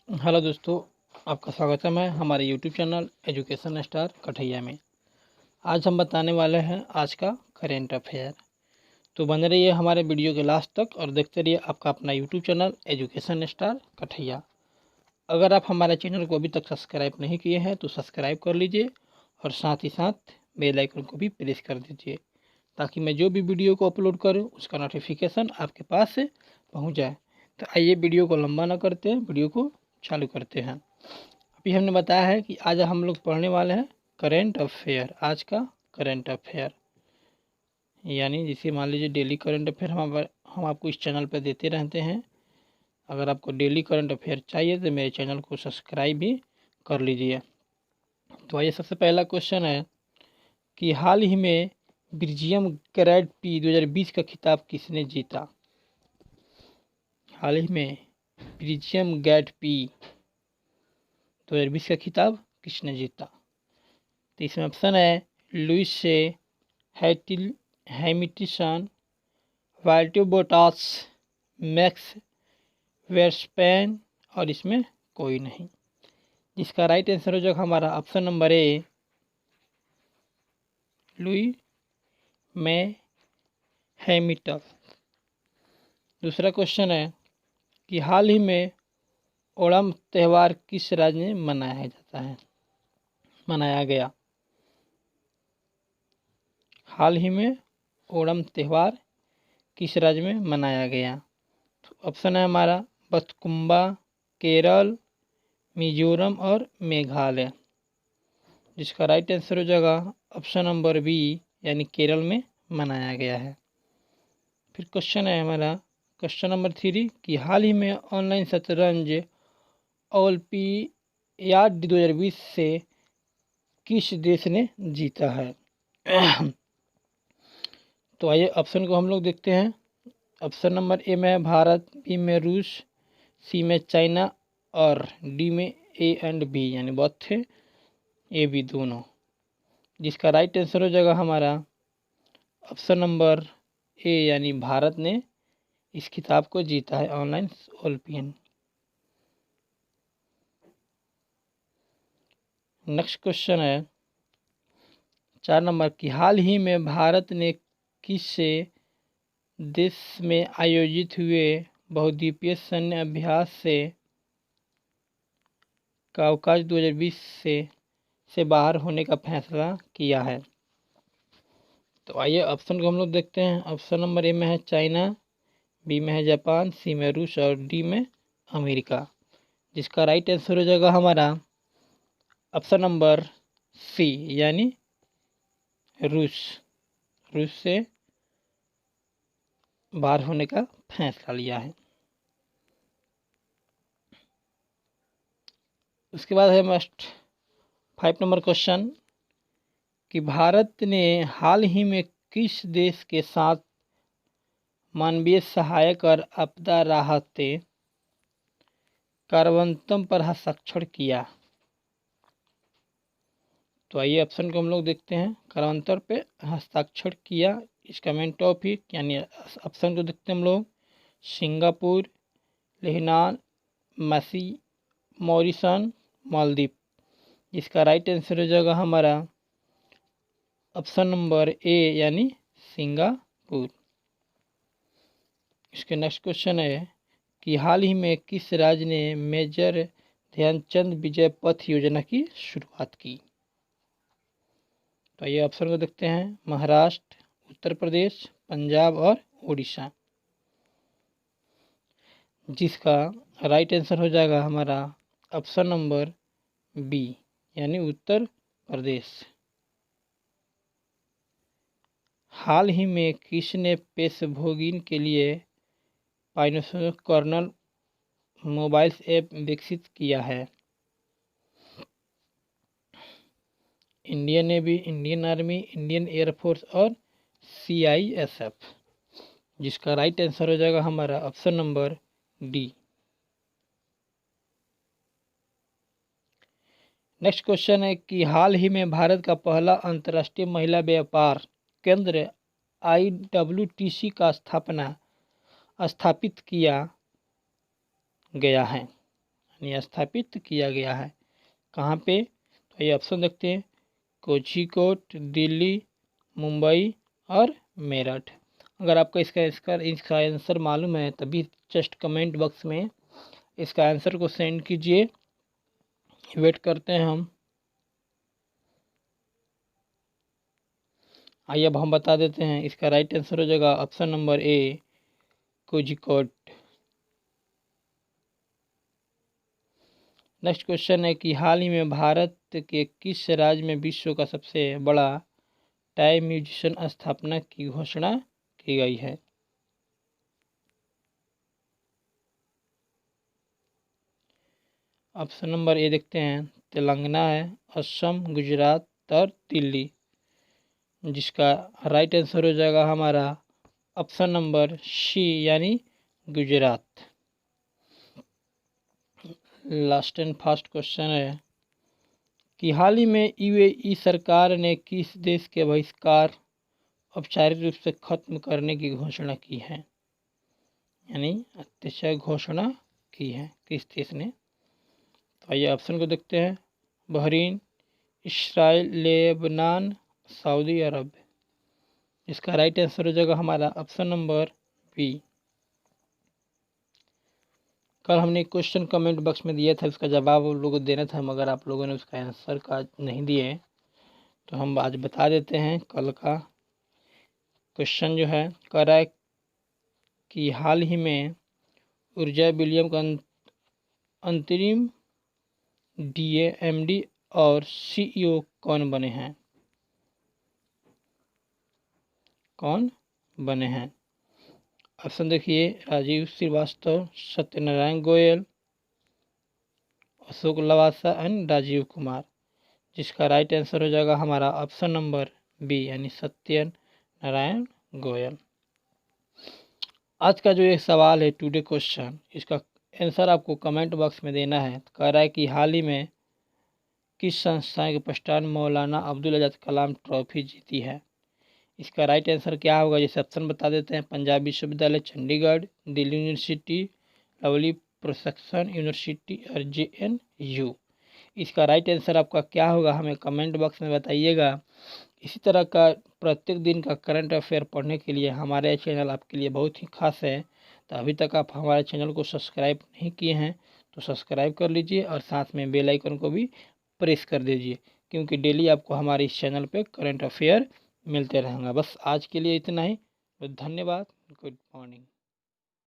Hello दोस्तों, आपका स्वागतम है हमारे यूट्यूब चैनल एजुकेशन स्टार कठैया में। आज हम बताने वाले हैं आज का करेंट अफेयर। तो बने रहिए हमारे वीडियो के लास्ट तक और देखते रहिए आपका अपना यूट्यूब चैनल एजुकेशन स्टार कठैया। अगर आप हमारे चैनल को अभी तक सब्सक्राइब नहीं किए हैं तो सब्सक्राइब कर लीजिए और साथ ही साथ बेल आइकन को भी प्रेस कर दीजिए ताकि मैं जो भी वीडियो को अपलोड करूँ उसका नोटिफिकेशन आपके पास से पहुँच जाए। तो आइए वीडियो को लंबा ना करते हैं, वीडियो को चालू करते हैं। अभी हमने बताया है कि आज हम लोग पढ़ने वाले हैं करेंट अफेयर। आज का करेंट अफेयर यानी जिसे मान लीजिए डेली करंट अफेयर हम आपको इस चैनल पर देते रहते हैं। अगर आपको डेली करंट अफेयर चाहिए तो मेरे चैनल को सब्सक्राइब भी कर लीजिए। तो आइए, सबसे पहला क्वेश्चन है कि हाल ही में ब्रिजियम ग्रैंड पी 2020 का खिताब किसने जीता। हाल ही में ब्रिजियम ग्रैंड पी 2020 का खिताब किसने जीता। तो इसमें ऑप्शन है Lewis Hamilton, Valtteri Bottas, Max Verstappen और इसमें कोई नहीं। जिसका राइट आंसर हो जाएगा हमारा ऑप्शन नंबर ए, लुई में हैमिल्टन। दूसरा क्वेश्चन है कि हाल ही में ओणम त्यौहार किस राज्य में मनाया गया। हाल ही में ओणम त्यौहार किस राज्य में मनाया गया। तो ऑप्शन है हमारा बथकुम्बा, केरल, मिजोरम और मेघालय। जिसका राइट आंसर हो जाएगा ऑप्शन नंबर बी यानी केरल में मनाया गया है। फिर क्वेश्चन है हमारा क्वेश्चन नंबर 3 कि हाल ही में ऑनलाइन शतरंज ओलंपियाड 2020 से किस देश ने जीता है। तो आइए ऑप्शन को हम लोग देखते हैं। ऑप्शन नंबर ए में भारत, बी में रूस, सी में चाइना और डी में ए एंड बी यानी बहुत थे ए बी दोनों। जिसका राइट आंसर हो जाएगा हमारा ऑप्शन नंबर ए यानी भारत ने इस खिताब को जीता है ऑनलाइन ओलंपियन। नेक्स्ट क्वेश्चन है 4 नंबर की हाल ही में भारत ने किस देश में आयोजित हुए बहुद्वीपीय सैन्य अभ्यास से काउकाज 2020 से बाहर होने का फैसला किया है। तो आइए ऑप्शन को हम लोग देखते हैं। ऑप्शन नंबर ए में है चाइना, बी में है जापान, सी में रूस और डी में अमेरिका। जिसका राइट आंसर हो जाएगा हमारा ऑप्शन नंबर सी यानी रूस से बाहर होने का फैसला लिया है। उसके बाद है मस्ट 5 नंबर क्वेश्चन कि भारत ने हाल ही में किस देश के साथ मानवीय सहायक और आपदा राहत कार्यान्वयन पर हस्ताक्षर किया। तो आइए ऑप्शन को हम लोग देखते हैं। कार्यान्वयन पे हस्ताक्षर किया इसका मेन टॉपिक यानी ऑप्शन को देखते हैं हम लोग। Singapore, Lebanon, Mauritius, Maldives. जिसका राइट आंसर हो जाएगा हमारा ऑप्शन नंबर ए यानी सिंगापुर। इसके नेक्स्ट क्वेश्चन है कि हाल ही में किस राज्य ने मेजर ध्यानचंद विजय पथ योजना की शुरुआत की। तो ये ऑप्शन को देखते हैं। महाराष्ट्र, उत्तर प्रदेश, पंजाब और उड़ीसा। जिसका राइट आंसर हो जाएगा हमारा ऑप्शन नंबर बी यानी उत्तर प्रदेश। हाल ही में किसने पेशेवरों के लिए पाइनोस कर्नल मोबाइल ऐप विकसित किया है। Indian navy, Indian army, Indian air force और CISF। जिसका राइट आंसर हो जाएगा हमारा option number D. Next question है कि हाल ही में भारत का पहला अंतर्राष्ट्रीय महिला व्यापार केंद्र IWTC का स्थापित किया गया है। यानी स्थापित किया गया है। कहाँ पे? तो ये ऑप्शन देखते हैं, कोझिकोड, दिल्ली, मुंबई और मेरठ। अगर आपको इसका आंसर मालूम है तभी जस्ट कमेंट बॉक्स में इसका आंसर को सेंड कीजिए, वेट करते हैं हम। आइए अब हम बता देते हैं, इसका राइट आंसर हो जाएगा option number A, Kozhikode. Next question है कि हाल ही में भारत के किस राज्य में विश्व का सबसे बड़ा टाई म्यूजियम स्थापना की घोषणा की गई है? ऑप्शन नंबर ए देखते हैं, तेलंगाना है, असम, गुजरात और दिल्ली, जिसका राइट आंसर हो जाएगा हमारा ऑप्शन नंबर सी यानी Gujarat. Last and fast question है कि हाल ही में यूएई सरकार ने किस देश के बहिष्कार औपचारिक रूप से खत्म करने की घोषणा की है? यानी अत्याचार घोषणा की है किस देश ने? तो आइए ऑप्शन को देखते हैं, बहरीन, इसराइल, लेबनान, सऊदी अरब। इसका राइट आंसर हो जाएगा हमारा ऑप्शन नंबर बी। कल हमने एक क्वेश्चन कमेंट बॉक्स में दिया था, उसका जवाब आप लोगों को देना था, मगर आप लोगों ने उसका आंसर का नहीं दिए, तो हम आज बता देते हैं। कल का क्वेश्चन जो है कह रहा है कि हाल ही में ऊर्जा विलियम का अंतरिम डीए, एमडी और सीईओ कौन बने हैं? कौन बने हैं? ऑप्शन देखिए, राजीव श्रीवास्तव, सत्यनारायण गोयल, अशोक लवासा एंड राजीव कुमार, जिसका राइट आंसर हो जाएगा हमारा ऑप्शन नंबर बी यानी सत्यनारायण गोयल। आज का जो ये सवाल है टुडे क्वेश्चन, इसका आंसर आपको कमेंट बॉक्स में देना है। कह रहा है कि हाल ही में किस संस्था के पश्चात मौलाना अब्दुल आज़ाद कलाम ट्रॉफी जीती है? इसका राइट आंसर क्या होगा, जैसे ऑप्शन बता देते हैं, पंजाब विश्वविद्यालय Chandigarh, Delhi university, lovely projection university और JNU। इसका राइट आंसर आपका क्या होगा हमें कमेंट बॉक्स में बताइएगा। इसी तरह का प्रत्येक दिन का करंट अफेयर पढ़ने के लिए हमारे चैनल आपके लिए बहुत ही खास है। तो अभी तक आप हमारे चैनल को सब्सक्राइब नहीं किए हैं तो सब्सक्राइब कर लीजिए और साथ में बेल आइकन को भी प्रेस कर दीजिए, क्योंकि डेली आपको हमारे इस चैनल पे करंट अफेयर मिलते रहेंगे। बस आज के लिए इतना ही, धन्यवाद, गुड मॉर्निंग।